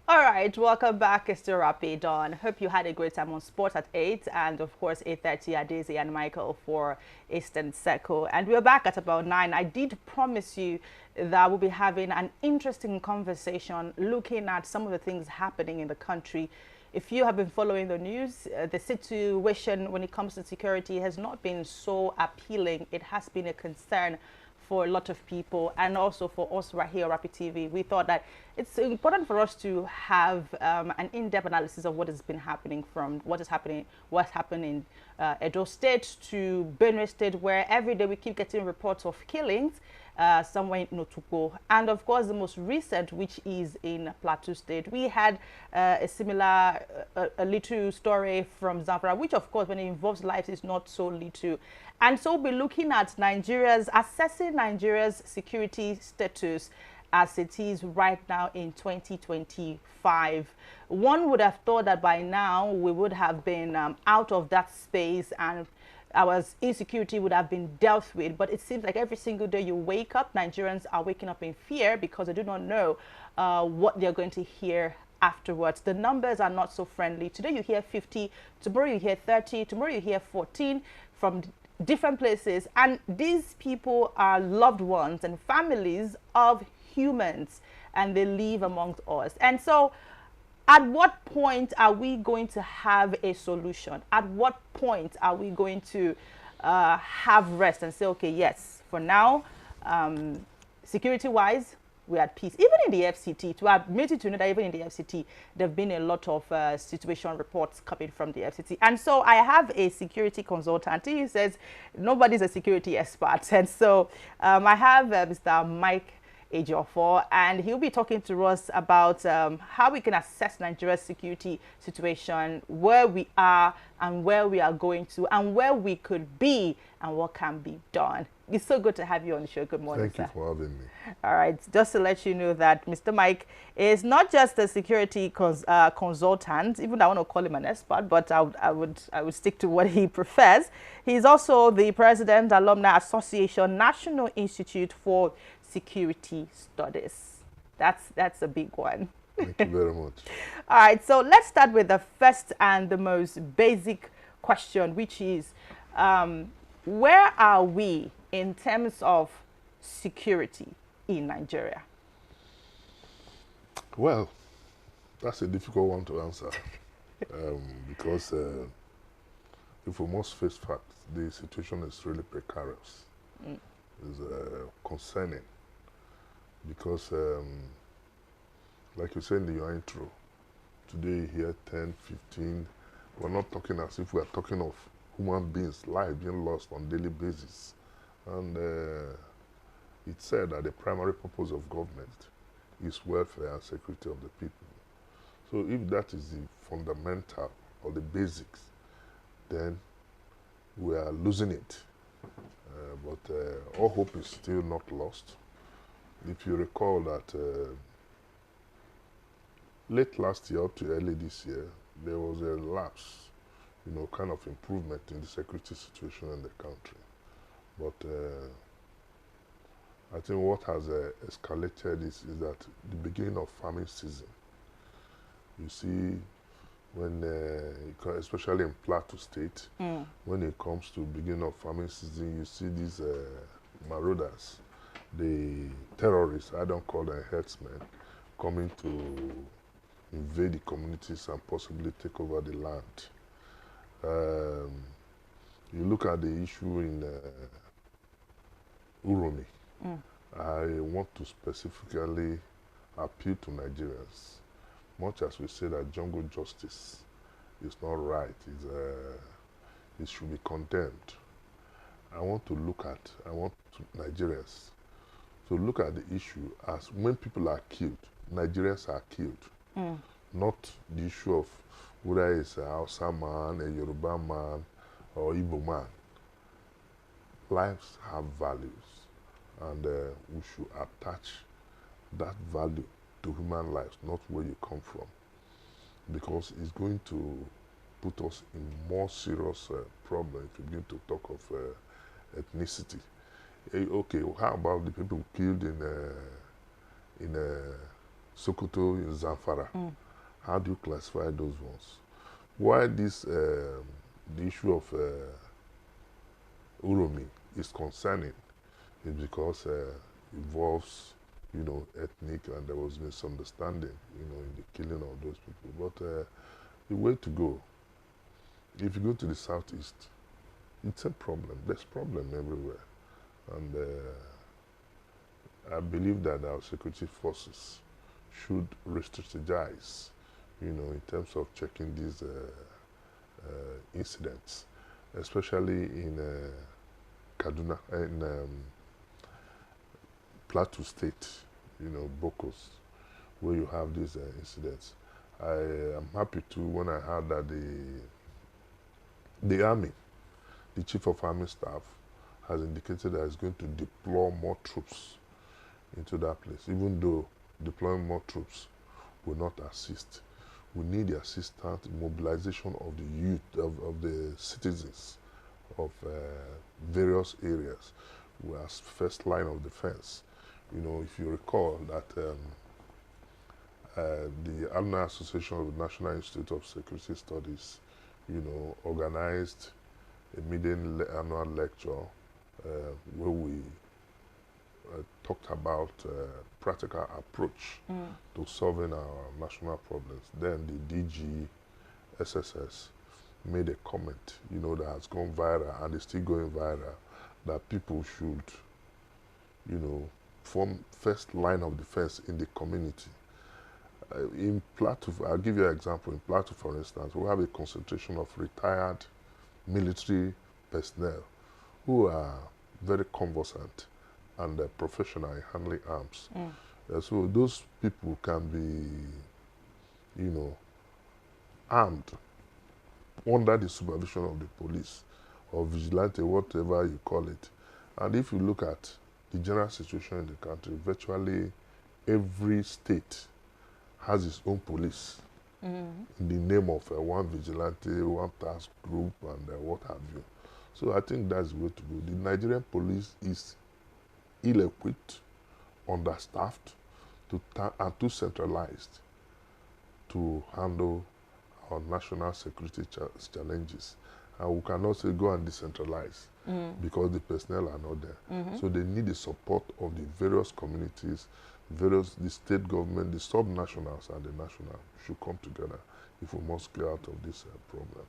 All right, welcome back. It's still Rapid on. Hope you had a great time on sports at 8 and of course 8:30 at Daisy and Michael for Eastern Circle. And we're back at about 9. I did promise you that we'll be having an interesting conversation looking at some of the things happening in the country. If you have been following the news, the situation when it comes to security has not been so appealing. It has been a concern for a lot of people and also for us right here at Rapid TV. We thought that it's important for us to have an in-depth analysis of what has been happening from what's happening in Edo State to Benue State, where every day we keep getting reports of killings somewhere in Notuko. And of course, the most recent, which is in Plateau State. We had a similar, a little story from Zamfara, which of course, when it involves lives, is not so little. And so we'll be looking at assessing Nigeria's security status as it is right now in 2025. One would have thought that by now we would have been out of that space and our insecurity would have been dealt with. But it seems like every single day you wake up, Nigerians are waking up in fear because they do not know what they're going to hear afterwards. The numbers are not so friendly. Today you hear 50, tomorrow you hear 30, tomorrow you hear 14 from different places. And these people are loved ones and families of humans, and they live amongst us. And so at what point are we going to have a solution? At what point are we going to have rest and say, okay, yes, for now, security wise, we're at peace. Even in the FCT, to admit it to know that even in the FCT, there have been a lot of situation reports coming from the FCT. And so I have a security consultant. He says nobody's a security expert. And so I have Mr. Mike Auro, and he'll be talking to us about how we can assess Nigeria's security situation, where we are and where we are going to, and where we could be and what can be done. It's so good to have you on the show. Good morning, Thank you for having me. all right, just to let you know that Mr. Mike is not just a security consultant, even though I want to call him an expert, but I would stick to what he prefers. He's also the president, Alumni Association, National Institute for Security Studies. That's a big one. Thank you very much. All right, so let's start with the first and the most basic question, which is where are we in terms of security in Nigeria? Well, that's a difficult one to answer because if we must face facts, the situation is really precarious. It's concerning because, like you said in your intro, today here 10, 15, we're not talking as if we're talking of human beings' lives being lost on a daily basis. And it's said that the primary purpose of government is welfare and security of the people. So if that is the fundamental or the basics, then we are losing it. But all hope is still not lost. If you recall that late last year up to early this year, there was a lapse, kind of improvement in the security situation in the country. But I think what has escalated is that the beginning of farming season. You see, when, especially in Plateau State, when it comes to beginning of farming season, you see these marauders, the terrorists, I don't call them herdsmen, coming to invade the communities and possibly take over the land. You look at the issue in Uromi. I want to specifically appeal to Nigerians. Much as we say that jungle justice is not right, it should be condemned. I want Nigerians to look at the issue as when people are killed, Nigerians are killed. Not the issue of whether it's a Hausa man, a Yoruba man, or Igbo man. Lives have values, and we should attach that value to human lives, not where you come from, because it's going to put us in more serious problem if you begin to talk of ethnicity. Okay, how about the people killed in Sokoto, in Zamfara. How do you classify those ones? Why this, the issue of Uromi is concerning is because it involves, you know, ethnic, and there was misunderstanding, you know, in the killing of those people. But the way to go, if you go to the southeast, it's a problem. There's problem everywhere. And I believe that our security forces should re-strategize, you know, in terms of checking these incidents, especially in Kaduna, in Plateau States, you know, Bokos, where you have these incidents. I am happy to, when I heard that the army, the chief of army staff, has indicated that it's going to deploy more troops into that place, even though deploying more troops will not assist. We need the assistance, mobilization of the youth, of the citizens of various areas, who are first line of defense. You know, if you recall that the Alumni Association of the National Institute of Security Studies, you know, organized a annual lecture where we talked about practical approach to solving our national problems. Then the DG SSS made a comment, you know, that has gone viral and is still going viral, that people should, you know, form first line of defense in the community. In Plateau, I'll give you an example. In Plateau, for instance, we have a concentration of retired military personnel who are very conversant and professional in handling arms. So those people can be, you know, armed under the supervision of the police or vigilante, whatever you call it. And if you look at the general situation in the country, virtually every state has its own police in the name of one vigilante, one task group, and what have you. So I think that's the way to go. The Nigerian police is ill-equipped, understaffed, and too centralized to handle our national security challenges. And we cannot say go and decentralize because the personnel are not there. So they need the support of the various communities, the state government, the sub-nationals and the national should come together if we must clear out of this problem.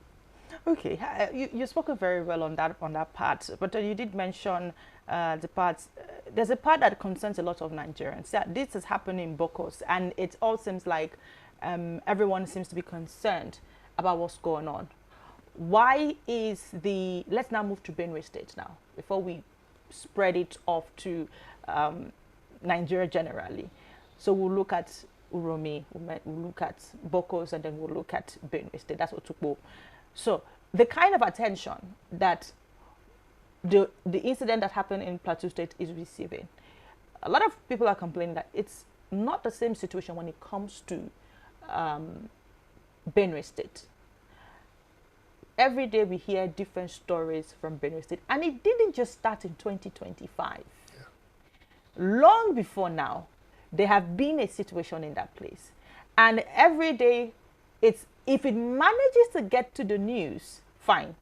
Okay, you spoke very well on that part, but you did mention the parts. There's a part that concerns a lot of Nigerians. This is happening in Bokos, and it all seems like everyone seems to be concerned about what's going on. Why is let's now move to Benue State now, before we spread it off to Nigeria generally. So we'll look at Uromi, we'll look at Bokos, and then we'll look at Benue State. That's Otukpo. So the kind of attention that the incident that happened in Plateau State is receiving, a lot of people are complaining that it's not the same situation when it comes to Benue State. Every day we hear different stories from Benue State, and it didn't just start in 2025. Yeah. Long before now, there have been a situation in that place, and every day, if it manages to get to the news, fine.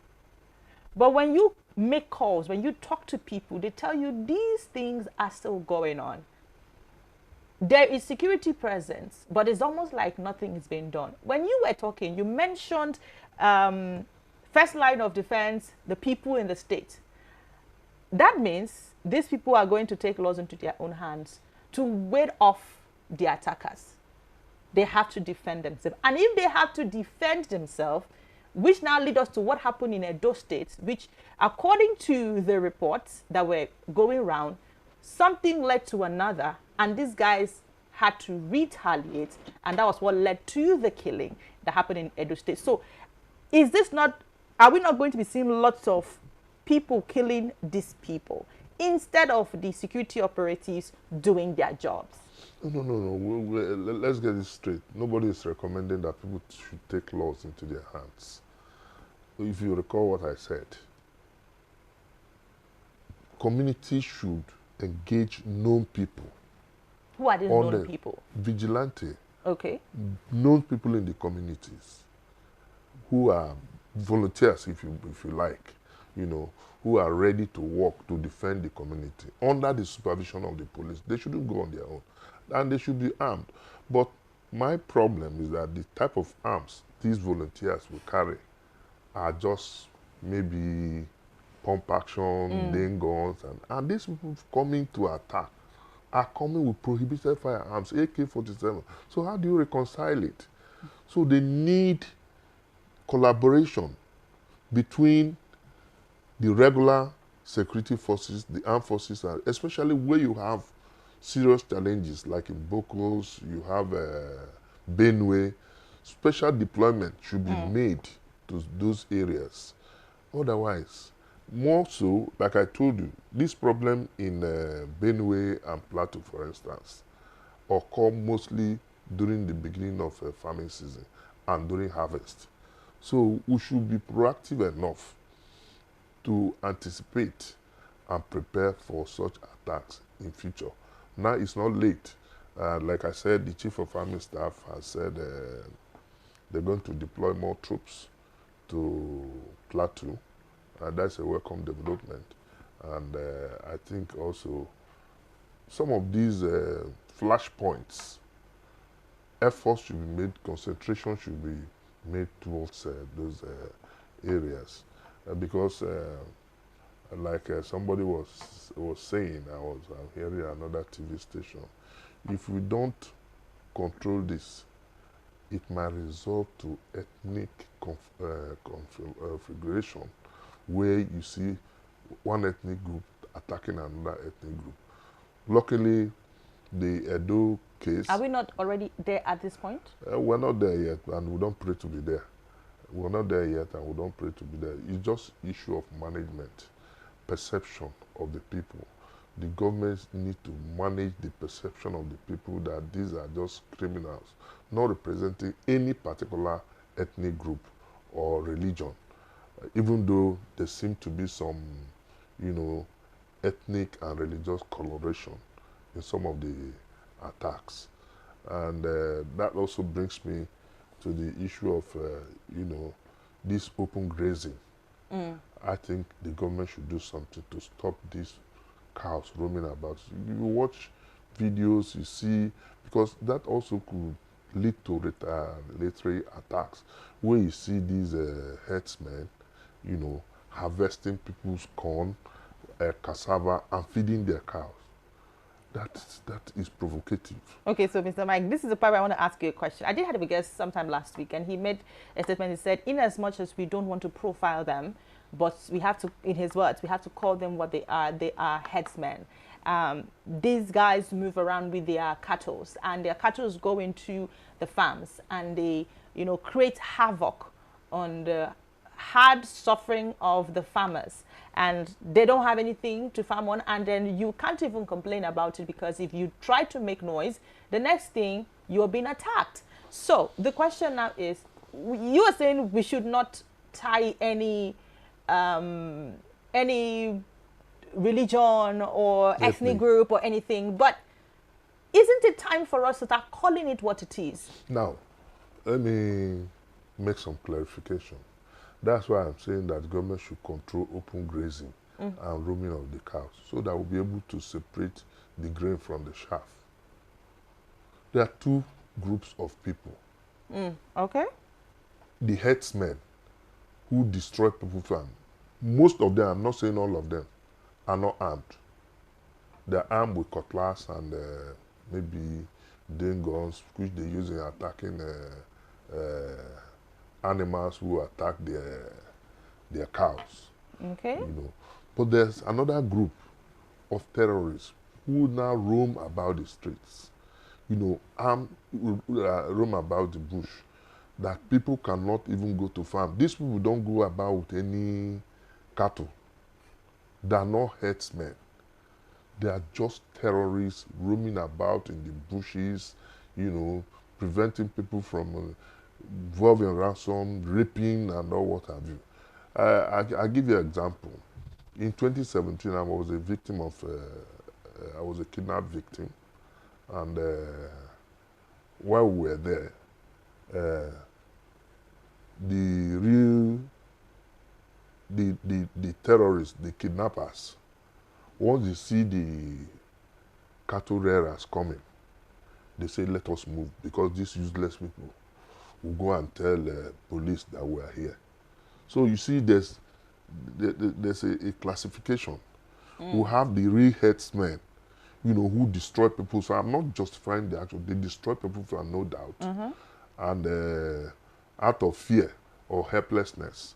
But when you make calls, when you talk to people, they tell you these things are still going on. There is security presence, but it's almost like nothing is being done. When you were talking, you mentioned first line of defense, the people in the state. That means these people are going to take laws into their own hands to ward off the attackers. They have to defend themselves. And if they have to defend themselves, which now leads us to what happened in Edo State, which according to the reports that were going around, something led to another, and these guys had to retaliate, and that was what led to the killing that happened in Edo State. So are we not going to be seeing lots of people killing these people instead of the security operatives doing their jobs? No. Let's get this straight. Nobody is recommending that people should take laws into their hands. If you recall what I said, communities should engage known people. Who are these on known the people? vigilante, Okay. known people in the communities who are volunteers, if you like, you know, who are ready to work to defend the community under the supervision of the police. They shouldn't go on their own, and they should be armed. But my problem is that the type of arms these volunteers will carry are just maybe pump action, laying guns, and these people coming to attack are coming with prohibited firearms, AK-47. So how do you reconcile it? So they need collaboration between the regular security forces, the armed forces, and especially where you have serious challenges, like in Bokos, you have Benue. Special deployment should be made to those areas. Otherwise, more so, like I told you, this problem in Benue and Plateau, for instance, occur mostly during the beginning of farming season and during harvest. So we should be proactive enough to anticipate and prepare for such attacks in future. Now it's not late. Like I said, the Chief of Army Staff has said they're going to deploy more troops to Plateau. That's a welcome development. And I think also some of these flashpoints, efforts should be made, concentration should be made towards those areas. Because like somebody was saying, I'm hearing another TV station, if we don't control this, it might result to ethnic configuration, where you see one ethnic group attacking another ethnic group. Luckily, the Edo case... Are we not already there at this point? We're not there yet, and we don't pray to be there. We're not there yet, and we don't pray to be there. It's just issue of management, perception of the people. The governments need to manage the perception of the people that these are just criminals, not representing any particular ethnic group or religion, even though there seem to be some, ethnic and religious coloration in some of the attacks. And that also brings me to the issue of, this open grazing. I think the government should do something to stop these cows roaming about. You watch videos, you see, because that also could lead to retaliatory attacks, where you see these herdsmen, harvesting people's corn, cassava, and feeding their cows. That is provocative. Okay, so Mr. Mike, this is the part where I want to ask you a question. I did have a guest sometime last week, and he made a statement. He said, in as much as we don't want to profile them, but we have to, in his words, we have to call them what they are headsmen. These guys move around with their cattle, and their cattle go into the farms, and they, create havoc on the hard suffering of the farmers, and they don't have anything to farm on, and then you can't even complain about it, because if you try to make noise, the next thing you're being attacked. So the question now is, you are saying we should not tie any religion or ethnic group or anything, but isn't it time for us to start calling it what it is? Now, let me make some clarification. That's why I'm saying that government should control open grazing and roaming of the cows, so that we'll be able to separate the grain from the chaff. There are two groups of people. Okay. The herdsmen who destroy people's farm. Most of them, I'm not saying all of them, are not armed. They're armed with cutlass and maybe guns, which they use in attacking animals who attack their cows. Okay. But there's another group of terrorists who now roam about the streets, roam about the bush, that people cannot even go to farm. These people don't go about with any cattle. They are not herdsmen. They are just terrorists roaming about in the bushes, preventing people from involving ransom, raping, and all what have you. I'll give you an example. In 2017, I was a victim of, I was a kidnapped victim, And while we were there, the terrorists, the kidnappers, once they see the cattle rearers coming, they say, let us move, because these useless people will go and tell police that we are here. So you see, there's a classification. We have the real headsmen, you know, who destroy people. So I'm not justifying the action. They destroy people for no doubt. And out of fear or helplessness,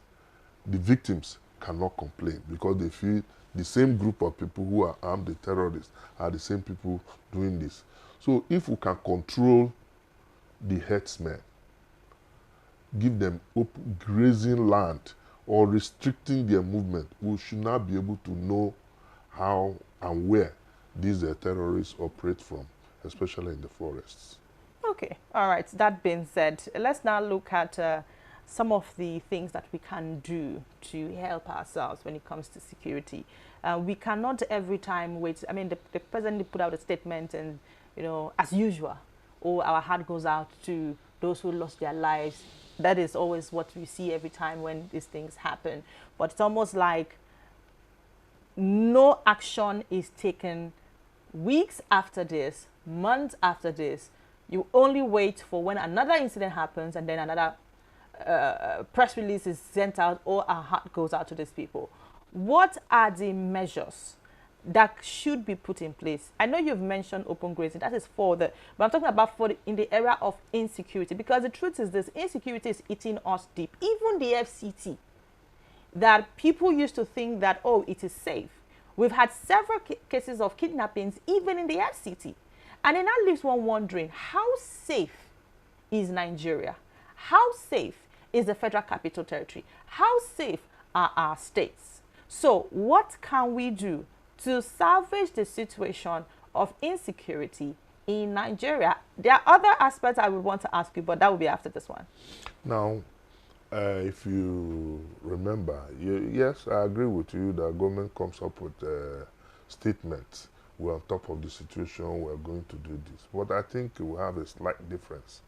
the victims cannot complain because they feel the same group of people who are armed, the terrorists, are the same people doing this. So if we can control the herdsmen, give them open grazing land or restricting their movement, we should not be able to know how and where these terrorists operate from, especially in the forests. Okay, all right. That being said, let's now look at some of the things that we can do to help ourselves when it comes to security. We cannot every time wait. I mean, the president put out a statement and, you know, as usual, our heart goes out to those who lost their lives. That is always what we see every time when these things happen. But it's almost like no action is taken weeks after this, months after this. You only wait for when another incident happens and then another press release is sent out or our heart goes out to these people. What are the measures that should be put in place? I know you've mentioned open grazing. That is but I'm talking about in the era of insecurity, because the truth is this: insecurity is eating us deep. Even the FCT, that people used to think that, oh, it is safe. We've had several cases of kidnappings even in the FCT. And then that leaves one wondering, how safe is Nigeria? How safe is the Federal Capital Territory? How safe are our states? So what can we do to salvage the situation of insecurity in Nigeria? There are other aspects I would want to ask you, but that will be after this one. Now, if you remember, yes, I agree with you that government comes up with statements. We're on top of the situation, we're going to do this. But I think we have a slight difference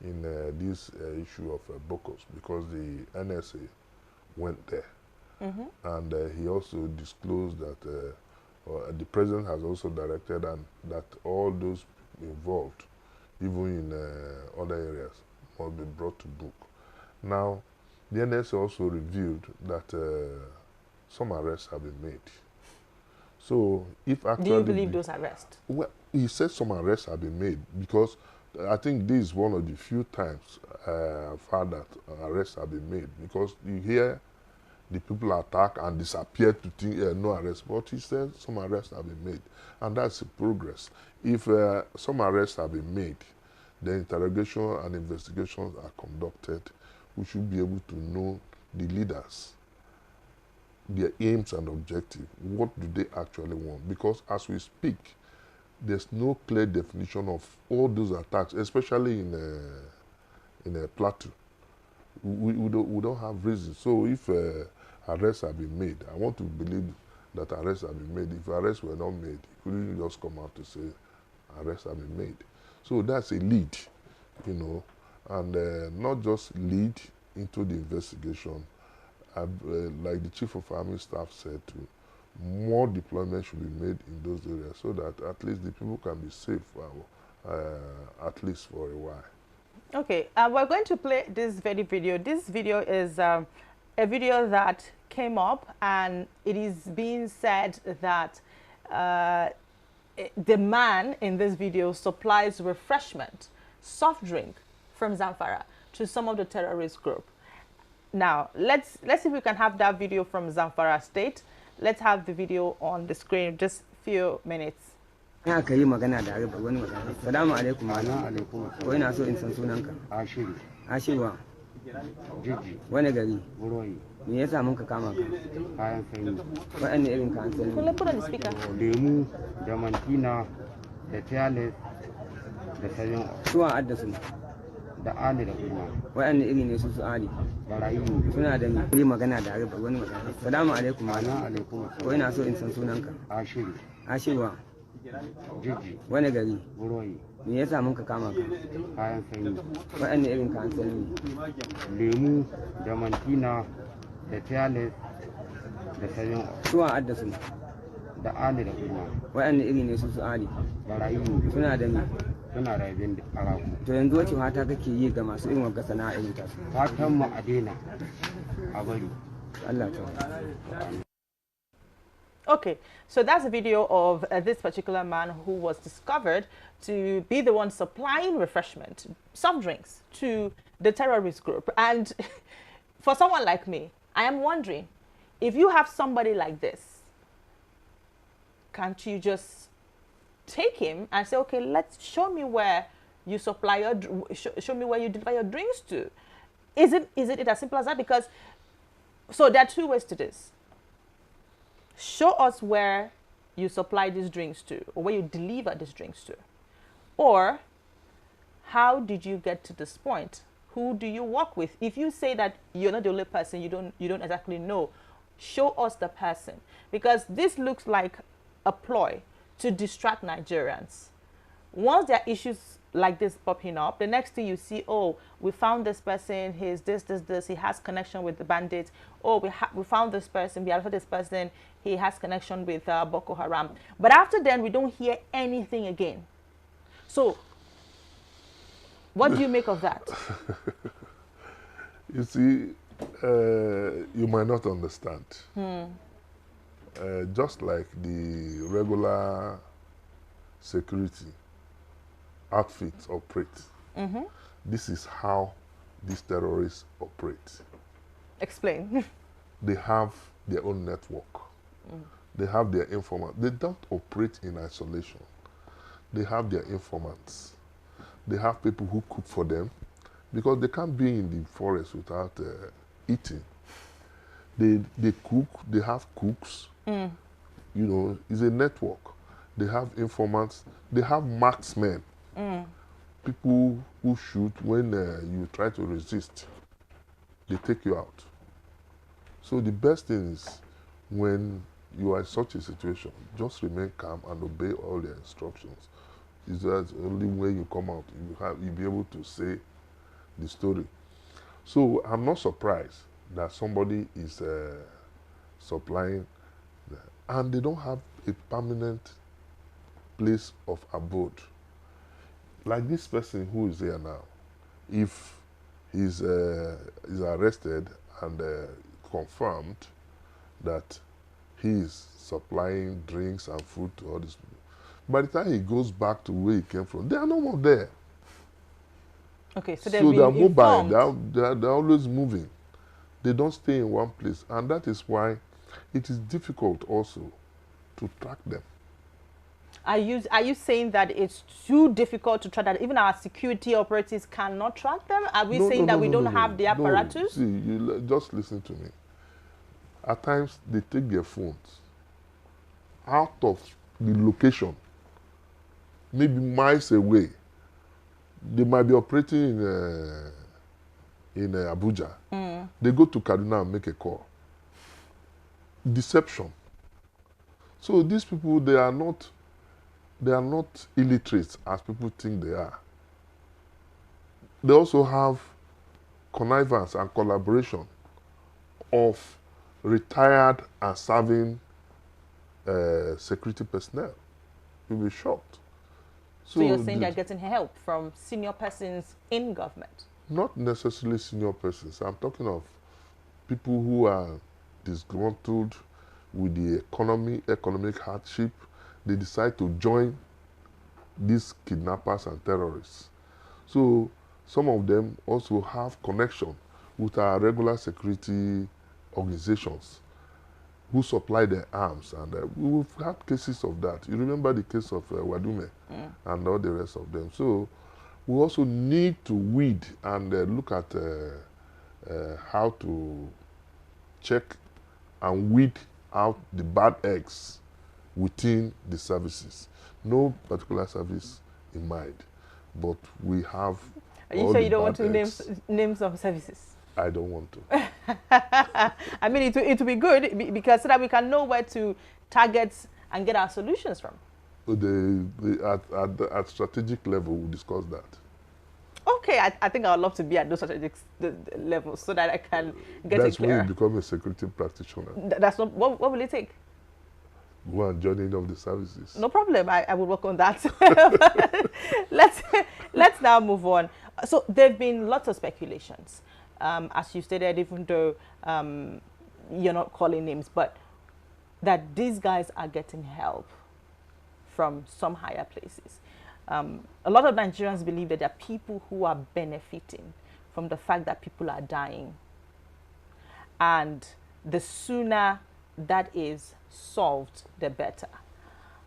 in this issue of Bokos, because the NSA went there. And he also disclosed that the president has also directed that all those involved, even in other areas, must be brought to book. Now, the NSA also revealed that some arrests have been made. So, if actually... Do you believe those arrests? Well, he said some arrests have been made, because I think this is one of the few times I've heard that arrests have been made, because you hear the people attack and disappear to think no arrest, but he said some arrests have been made, and that's progress. If some arrests have been made, the interrogation and investigations are conducted, we should be able to know the leaders, their aims and objectives. What do they actually want? Because as we speak, there's no clear definition of all those attacks, especially in a Plateau. We don't have reasons. So if arrests have been made, I want to believe that arrests have been made. If arrests were not made, he couldn't just come out to say arrests have been made. So that's a lead, you know, and not just lead into the investigation. Like the Chief of Army Staff said too, more deployment should be made in those areas so that at least the people can be safe at least for a while. Okay, we're going to play this very video. This video is a video that came up, and it is being said that the man in this video supplies refreshment, soft drink from Zamfara to some of the terrorist group. Now, let's see if we can have that video from Zamfara State. Let's have the video on the screen, just a few minutes. Salamu alaikum. Ko ina so in san sunanka? Ashiru. Jiji. Wani gari? Buroyi. Me yasa mun ka kama ka? Kayan sanyi. Waɗanne irin kayan sanyi? Kun put on the speaker. Lemu, da mantina, da tiyales, da sayan. Suwa addasu. Da ali da kuma. Waɗanne iri ne su ali? Barayi. Suna da ni magana da arabu wani magana. Salamu alaikum. Ko ina so in san sunanka? Ashiru. Jiji. Wani gari? Buroyi. Me yasa mun ka kama ka? Kayan sanyi. Waɗanne irin kayan sanyi? Lemu da mantina da tiyales da sayan suwa addasu da ali da kuma. Waɗanne iri ne su ali? Barayi ne. Suna da me? Suna da abin da araku. To yanzu wace fata kake yi ga masu irin wagga sana'a irin ta? Fatan mu a daina a bari. Allah ta. Okay, so that's a video of this particular man who was discovered to be the one supplying refreshment, soft drinks, to the terrorist group. And for someone like me, I am wondering, if you have somebody like this, can't you just take him and say, okay, let's show me where you supply your, show me where you deliver your drinks to? Is it as simple as that? Because, so there are two ways to this. Show us where you supply these drinks to, or where you deliver these drinks to. Or, how did you get to this point? Who do you work with? If you say that you're not the only person, you don't exactly know, show us the person. Because this looks like a ploy to distract Nigerians. Once there are issues like this popping up, the next thing you see, oh, we found this person, he's this, he has connection with the bandits. Oh, we found this person, we arrested this person, he has connection with Boko Haram. But after then, we don't hear anything again. So, what do you make of that? You see, you might not understand. Just like the regular security outfits operate, this is how these terrorists operate. Explain. They have their own network. They have their informants. They don't operate in isolation. They have their informants. They have people who cook for them, because they can't be in the forest without eating. They cook, they have cooks. You know, it's a network. They have informants. They have marksmen. People who shoot when you try to resist. They take you out. So the best thing is, when you are in such a situation, just remain calm and obey all the instructions. It's the only way you come out. You'll be able to say the story. So I'm not surprised that somebody is supplying, and they don't have a permanent place of abode. Like this person who is here now, if he's arrested and confirmed that he is supplying drinks and food to all these people, by the time he goes back to where he came from, they are no more there. Okay, so they are mobile. They're always moving. They don't stay in one place, and that is why it is difficult also to track them. Are you saying that it's too difficult to track, that even our security operatives cannot track them? Are we saying that we don't have the apparatus? See, just listen to me. At times, they take their phones out of the location, maybe miles away. They might be operating in Abuja. They go to Kaduna and make a call. Deception. So these people, they are not illiterate as people think they are. They also have connivance and collaboration of retired and serving security personnel. You'll be shocked. So you're saying they're getting help from senior persons in government? Not necessarily senior persons. I'm talking of people who are disgruntled with the economic hardship. They decide to join these kidnappers and terrorists. So some of them also have connection with our regular security organizations who supply their arms. And we've had cases of that. You remember the case of Wadume and all the rest of them. So we also need to weed and look at how to check and weed out the bad eggs within the services. No particular service in mind, but we have. Are you sure you don't want to name some services? I don't want to. I mean, it will be good because so that we can know where to target and get our solutions from. At strategic level, we'll discuss that. Okay, I think I would love to be at those strategic levels so that I can get That's it clear. when you become a security practitioner. That's not, what will it take? Go and join any of the services. No problem. I will work on that. let's now move on. So there have been lots of speculations, as you stated, even though you're not calling names, but that these guys are getting help from some higher places. A lot of Nigerians believe that there are people who are benefiting from the fact that people are dying. And the sooner that is solved, the better.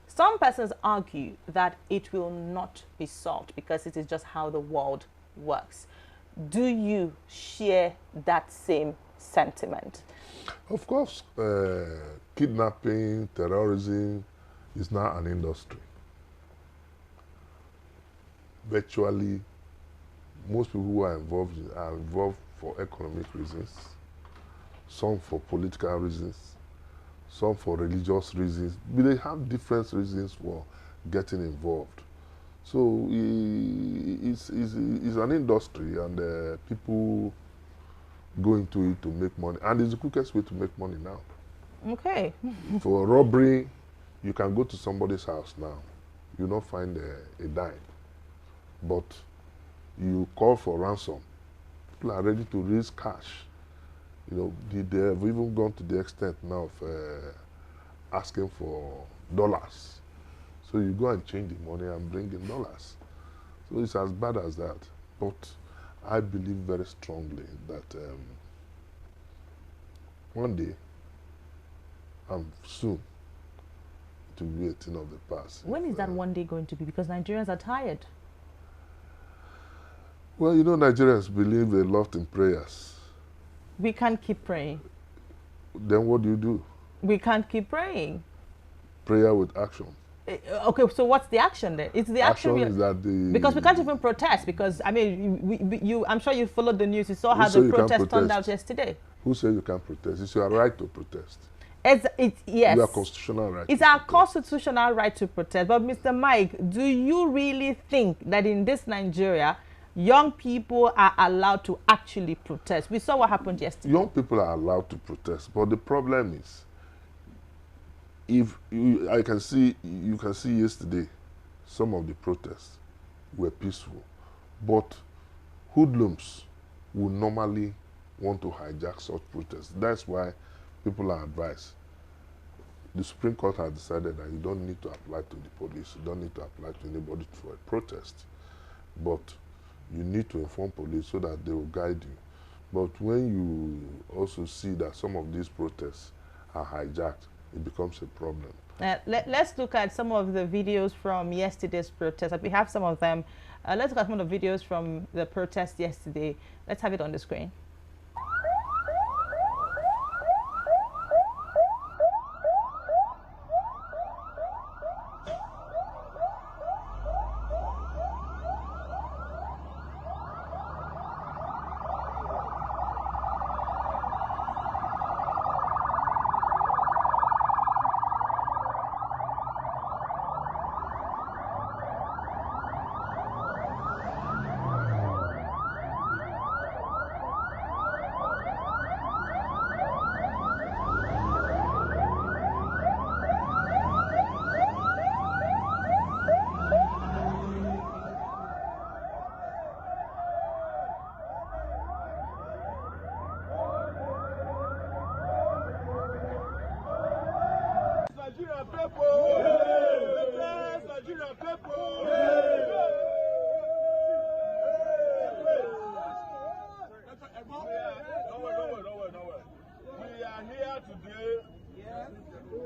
Some persons argue that it will not be solved because it is just how the world works. Do you share that same sentiment? Of course, kidnapping, terrorism is now an industry. Virtually, most people who are involved for economic reasons, some for political reasons, some for religious reasons. But they have different reasons for getting involved. So it's an industry, and people go into it to make money. And it's the quickest way to make money now. Okay. For robbery, you can go to somebody's house now. You'll not find a dime. But you call for ransom. People are ready to raise cash. You know, they have even gone to the extent now of asking for dollars. So you go and change the money and bring in dollars. So it's as bad as that. But I believe very strongly that one day, and soon, it will be a thing of the past. When is that one day going to be? Because Nigerians are tired. Well, you know, Nigerians believe a lot in prayers. We can't keep praying. Then what do? We can't keep praying. Prayer with action. Okay, so what's the action then? It's the action is that because we can't even protest. Because I mean, I'm sure you followed the news. You saw how the protest turned out yesterday. Who said you can't protest? It's your right to protest. Yes. It's our constitutional right. It's our constitutional right to protest. But Mr. Mike, do you really think that in this Nigeria, young people are allowed to actually protest? We saw what happened yesterday. Young people are allowed to protest, but the problem is, if you can see yesterday, some of the protests were peaceful, but hoodlums would normally want to hijack such protests. That's why people are advised. The Supreme Court has decided that you don't need to apply to the police, you don't need to apply to anybody for a protest, but you need to inform police so that they will guide you. But when you also see that some of these protests are hijacked, it becomes a problem. Let's look at some of the videos from yesterday's protest. We have some of them. Let's look at some of the videos from the protest yesterday. Let's have it on the screen.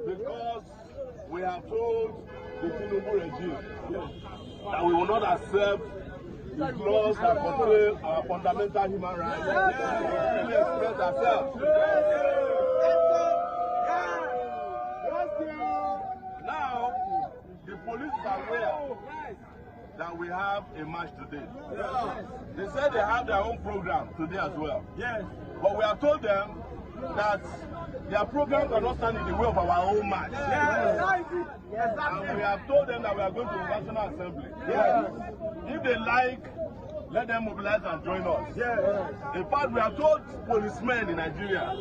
Because we have told the Tinubu regime that we will not accept the laws that contain our fundamental human rights. We express ourselves. Now, the police are aware that we have a march today. They said they have their own program today as well. Yes. But we have told them that Their program cannot stand in the way of our own march. And we have told them that we are going to the National Assembly. If they like, let them mobilize and join us. In fact, we have told policemen in Nigeria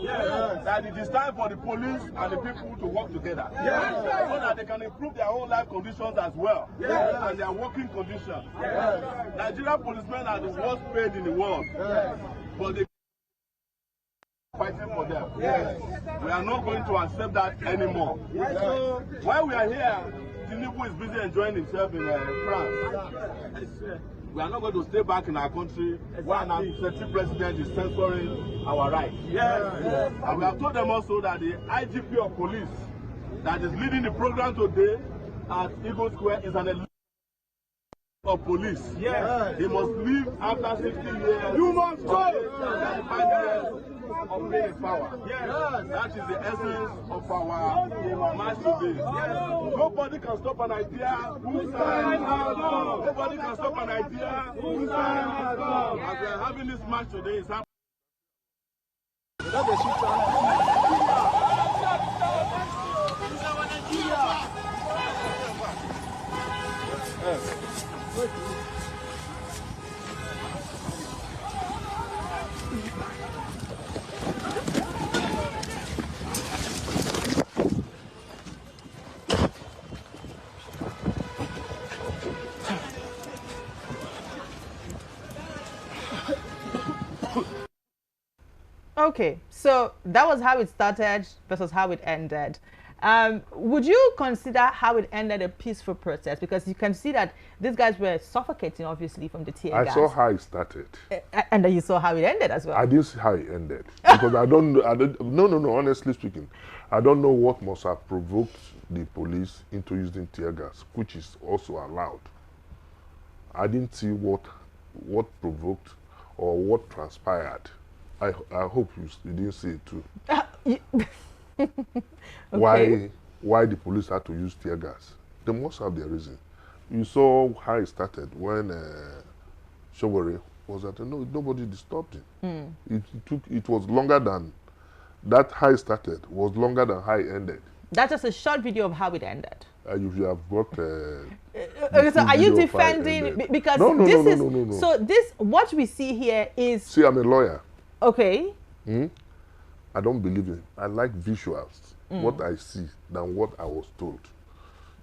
that it is time for the police and the people to work together so that they can improve their own life conditions as well and their working conditions. Nigerian policemen are the worst paid in the world, but they fighting for them. We are not going to accept that anymore. While we are here, Tinubu is busy enjoying himself in France. We are not going to stay back in our country while our executive president is censoring our rights. And we have told them also that the IGP of police that is leading the program today at Eagle Square is an elite of police. He must leave after 60 years. You must go! 5 years of being in power. That is the essence of our march today. Nobody can stop an idea whose time has come. Nobody can stop an idea whose time has come. As we are having this march today, it's happening. Okay, so that was how it started versus how it ended. Would you consider how it ended a peaceful protest? Because you can see that these guys were suffocating, obviously, from the tear gas. I saw how it started. And then you saw how it ended as well. I didn't see how it ended because I don't know. No. Honestly speaking, I don't know what must have provoked the police into using tear gas, which is also allowed. I didn't see what provoked or what transpired. I hope you didn't see it too. Okay. Why the police had to use tear gas? They must have their reason. You saw how it started when Showore was at nobody disturbed him. It was longer than that. How it started was longer than how it ended. That's just a short video of how it ended. You have got. So are you defending because no. So this what we see here is. See, I'm a lawyer. Okay. I don't believe in. I like visuals, what I see, than what I was told.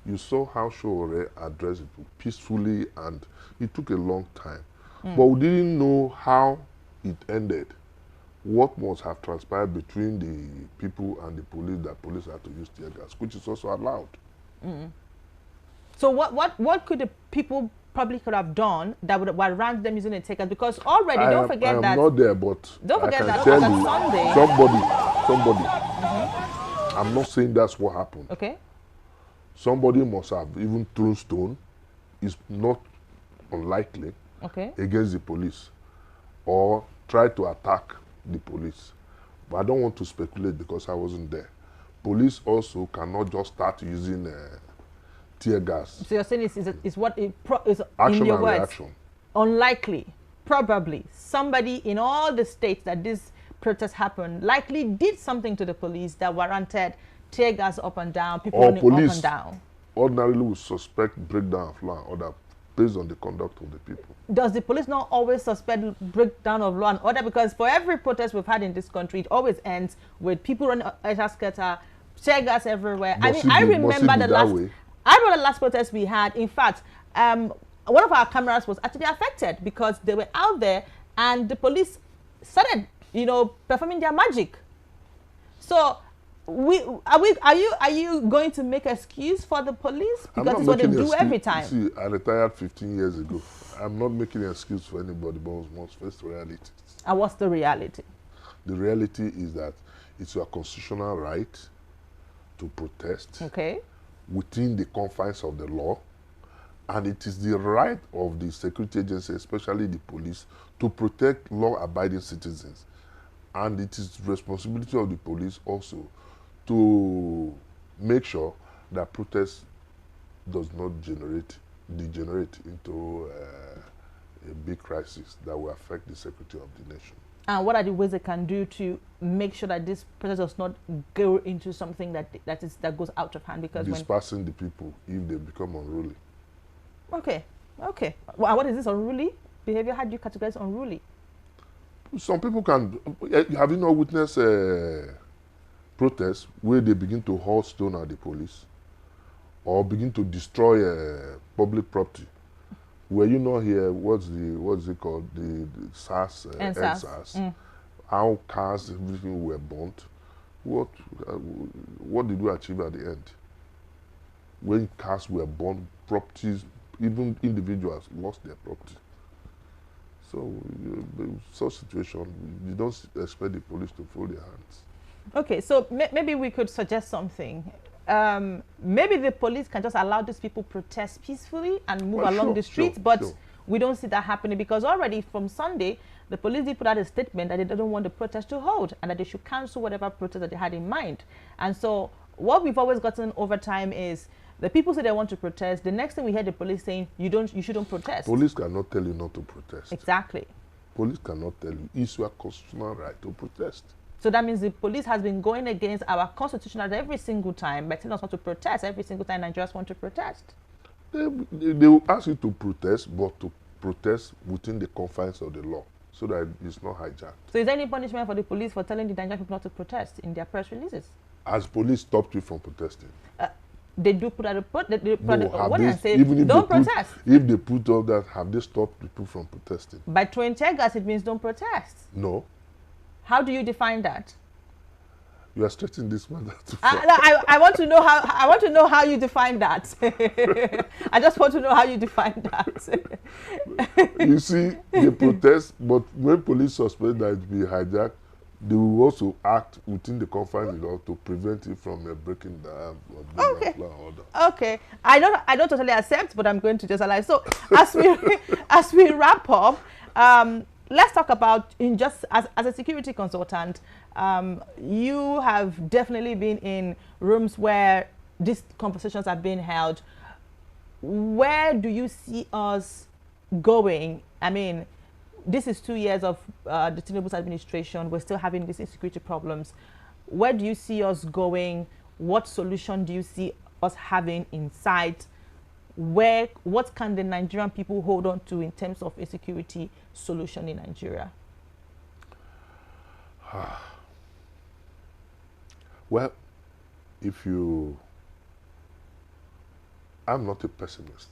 You saw how Showore addressed it peacefully, and it took a long time. But we didn't know how it ended. What must have transpired between the people and the police that police had to use tear gas, which is also allowed. So what could the people probably could have done that would warrant them using a tear gas? Because already, don't forget that. I'm not there, but don't forget I can that tell on you, Sunday. somebody. I'm not saying that's what happened. Okay. Somebody must have even thrown stone. It's not unlikely. Okay. Against the police, or try to attack the police. But I don't want to speculate because I wasn't there. Police also cannot just start using tear gas. So you're saying is what it is action in your and words? reaction. Unlikely, probably somebody in all the states that this protest happened likely did something to the police that warranted tear gas up and down, people running up and down. Ordinarily would suspect breakdown of law and order based on the conduct of the people. Does the police not always suspect breakdown of law and order? Because for every protest we've had in this country, it always ends with people running scatter, tear gas everywhere. I remember the last protest we had. In fact, one of our cameras was actually affected because they were out there and the police started, performing their magic. So are you going to make excuse for the police because it's what they do every time? See, I retired 15 years ago. I'm not making an excuse for anybody, but we must face reality. And what's the reality? The reality is that it's your constitutional right to protest within the confines of the law, and it is the right of the security agency, especially the police, to protect law-abiding citizens. And it is the responsibility of the police also to make sure that protest does not degenerate into a big crisis that will affect the security of the nation. And what are the ways they can do to make sure that this process does not go into something that goes out of hand? Because dispersing the people if they become unruly. Okay, okay. Well, what is this unruly behavior? How do you categorize unruly? Some people can. Have you not witnessed protests where they begin to hurl stone at the police or begin to destroy public property? Were you not here? What's it called? The SARS, NSAS. How cars, everything were burnt. What did we achieve at the end? When cars were burnt, properties, even individuals lost their property. So, such situation, you don't expect the police to fold their hands. Okay, so maybe we could suggest something. Maybe the police can just allow these people protest peacefully and move along the streets, but we don't see that happening, because already from Sunday, the police did put out a statement that they don't want the protest to hold and that they should cancel whatever protest that they had in mind. And so what we've always gotten over time is the people say they want to protest. The next thing we hear the police saying, you shouldn't protest. Police cannot tell you not to protest. Exactly. Police cannot tell you. It's your constitutional right to protest. So that means the police has been going against our constitution every single time by telling us not to protest every single time Nigerians want to protest. They will ask you to protest, but to protest within the confines of the law so that it's not hijacked. So is there any punishment for the police for telling the Nigerian people not to protest in their press releases? Has police stopped you from protesting? They do put out a warning and say, don't protest. If they put all that, have they stopped people from protesting? By throwing tear gas, it means don't protest. No. How do you define that? You are stretching this matter too far. I want to know how. I want to know how you define that. I just want to know how you define that. You see, they protest, but when police suspect that it be hijacked, they will also act within the confines of the law to prevent it from breaking down or order. Okay. I don't totally accept, but I'm going to just allow. So as we wrap up. Let's talk about, as a security consultant, you have definitely been in rooms where these conversations are being held. Where do you see us going? I mean, this is 2 years of the Tinubu's administration. We're still having these insecurity problems. Where do you see us going? What solution do you see us having in sight? What can the Nigerian people hold on to in terms of a security solution in Nigeria? Well, I'm not a pessimist.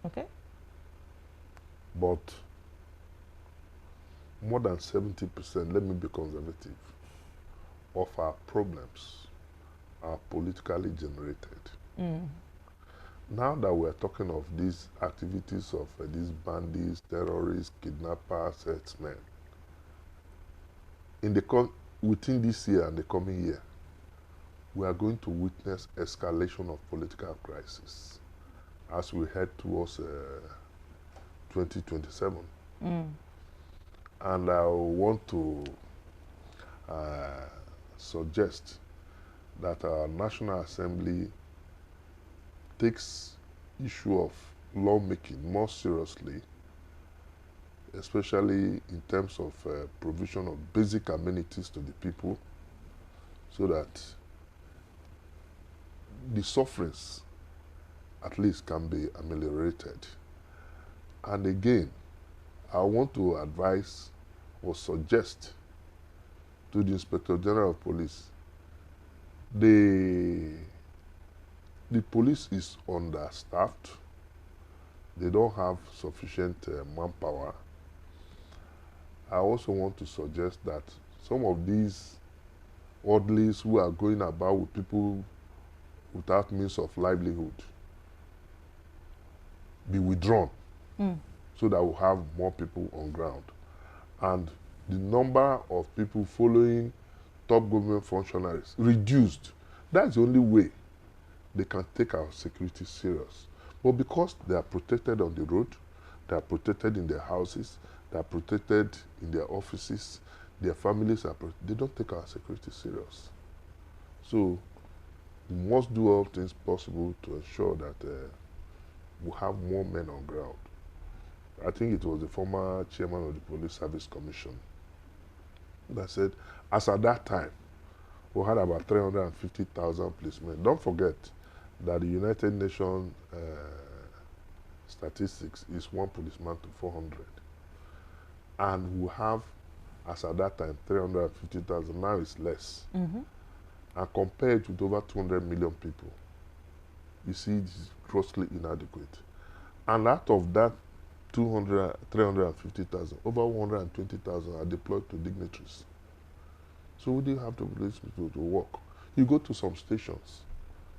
Okay. But more than 70%, let me be conservative, of our problems are politically generated. Now that we're talking of these activities of these bandits, terrorists, kidnappers, herdsmen, within this year and the coming year, we are going to witness escalation of political crisis as we head towards 2027. And I want to suggest that our National Assembly takes issue of lawmaking more seriously, especially in terms of provision of basic amenities to the people, so that the sufferings at least can be ameliorated. And again, I want to advise or suggest to the Inspector General of Police, the police is understaffed. They don't have sufficient manpower. I also want to suggest that some of these orderlies who are going about with people without means of livelihood be withdrawn so that we'll have more people on ground. And the number of people following top government functionaries reduced. That's the only way they can take our security serious. But because they are protected on the road, they are protected in their houses, they are protected in their offices, their families are protected, they don't take our security serious. So we must do all things possible to ensure that we have more men on ground. I think it was the former chairman of the Police Service Commission that said, as at that time, we had about 350,000 policemen. Don't forget that the United Nations statistics is 1 policeman to 400. And we have, as at that time, 350,000. Now it's less. Mm-hmm. And compared with over 200 million people, you see it's grossly inadequate. And out of that 350,000, over 120,000 are deployed to dignitaries. So we didn't have to release people to work. You go to some stations,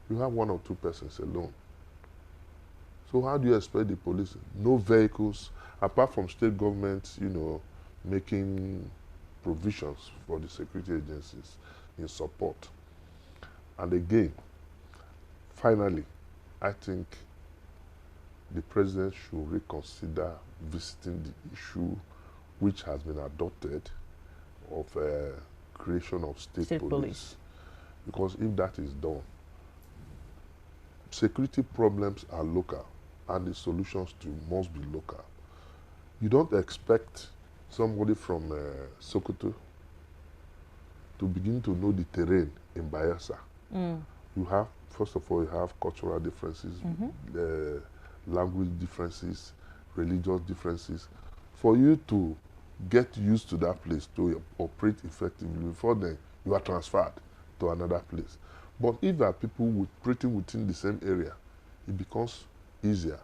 you have 1 or 2 persons alone. So how do you expect the police? No vehicles, apart from state governments, you know, making provisions for the security agencies in support. And again, finally, I think the president should reconsider visiting the issue which has been adopted of creation of state police. Because if that is done, security problems are local and the solutions to must be local. You don't expect somebody from Sokoto to begin to know the terrain in Bayelsa. You have, first of all, you have cultural differences, language differences, religious differences. For you to get used to that place to operate effectively, before then you are transferred to another place. But if there are people operating within the same area, it becomes easier.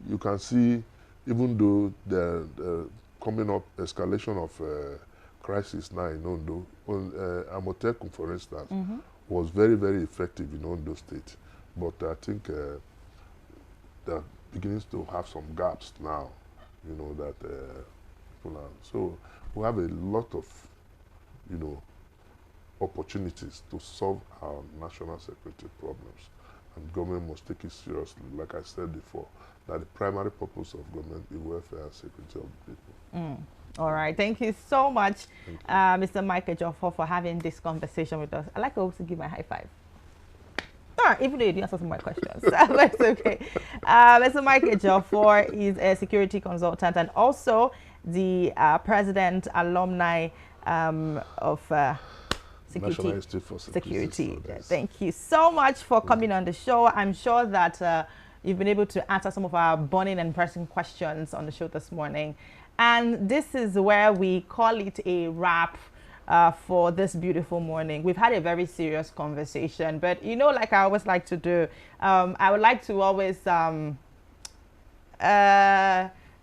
You can see, even though the coming up escalation of crisis now in Ondo, Amotekun, for instance, was very, very effective in Ondo State. But I think they're beginning to have some gaps now, you know, that people are. So we have a lot of, you know, opportunities to solve our national security problems. And government must take it seriously. Like I said before, that the primary purpose of government is welfare and security of the people. All right. Thank you so much, Mr. Mike Auro, for having this conversation with us. I'd like to also give my high five. Even though you didn't answer some of my questions, but it's okay. Mr. Mike Auro is a security consultant and also the president alumni of National Institute for Security. Thank you so much for coming on the show. I'm sure that you've been able to answer some of our burning and pressing questions on the show this morning. And this is where we call it a wrap for this beautiful morning. We've had a very serious conversation, but you know, like I always like to do, I would like to always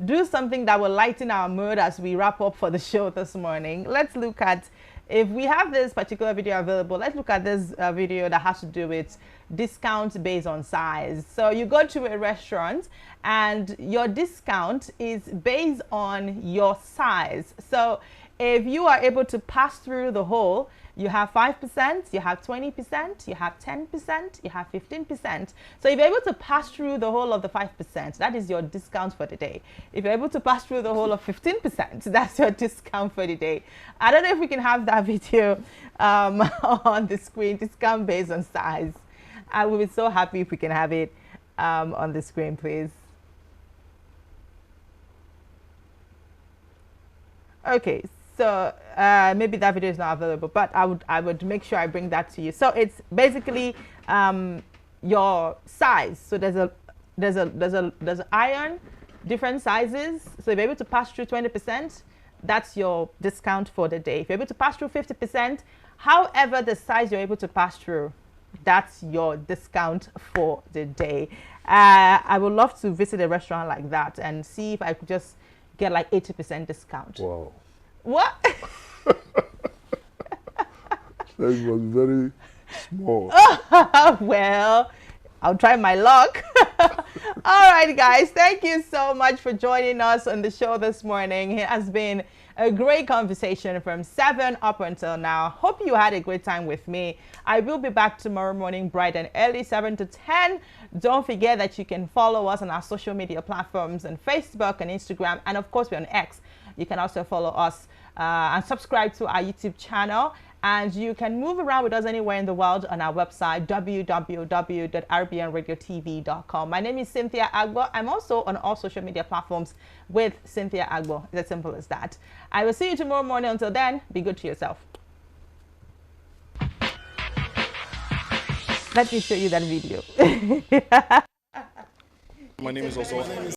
do something that will lighten our mood as we wrap up for the show this morning. Let's look at, if we have this particular video available, let's look at this video that has to do with discounts based on size. So you go to a restaurant and your discount is based on your size. So if you are able to pass through the whole, you have 5%, you have 20%, you have 10%, you have 15%. So if you're able to pass through the whole of the 5%, that is your discount for the day. If you're able to pass through the whole of 15%, that's your discount for the day. I don't know if we can have that video on the screen, discount based on size. I will be so happy if we can have it on the screen, please. Okay. So maybe that video is not available, but I would make sure I bring that to you. So it's basically your size. So there's an iron, different sizes. So if you're able to pass through 20%, that's your discount for the day. If you're able to pass through 50%, however the size you're able to pass through, that's your discount for the day. I would love to visit a restaurant like that and see if I could just get like 80% discount. Wow. What? It was very small. Well, I'll try my luck. All right, guys. Thank you so much for joining us on the show this morning. It has been a great conversation from 7 up until now. Hope you had a great time with me. I will be back tomorrow morning bright and early, 7 to 10. Don't forget that you can follow us on our social media platforms on Facebook and Instagram. And of course, we're on X. You can also follow us and subscribe to our YouTube channel. And you can move around with us anywhere in the world on our website, www.rbnradiotv.com. My name is Cynthia Agbo. I'm also on all social media platforms with Cynthia Agbo. It's as simple as that. I will see you tomorrow morning. Until then, be good to yourself. Let me show you that video. My name is also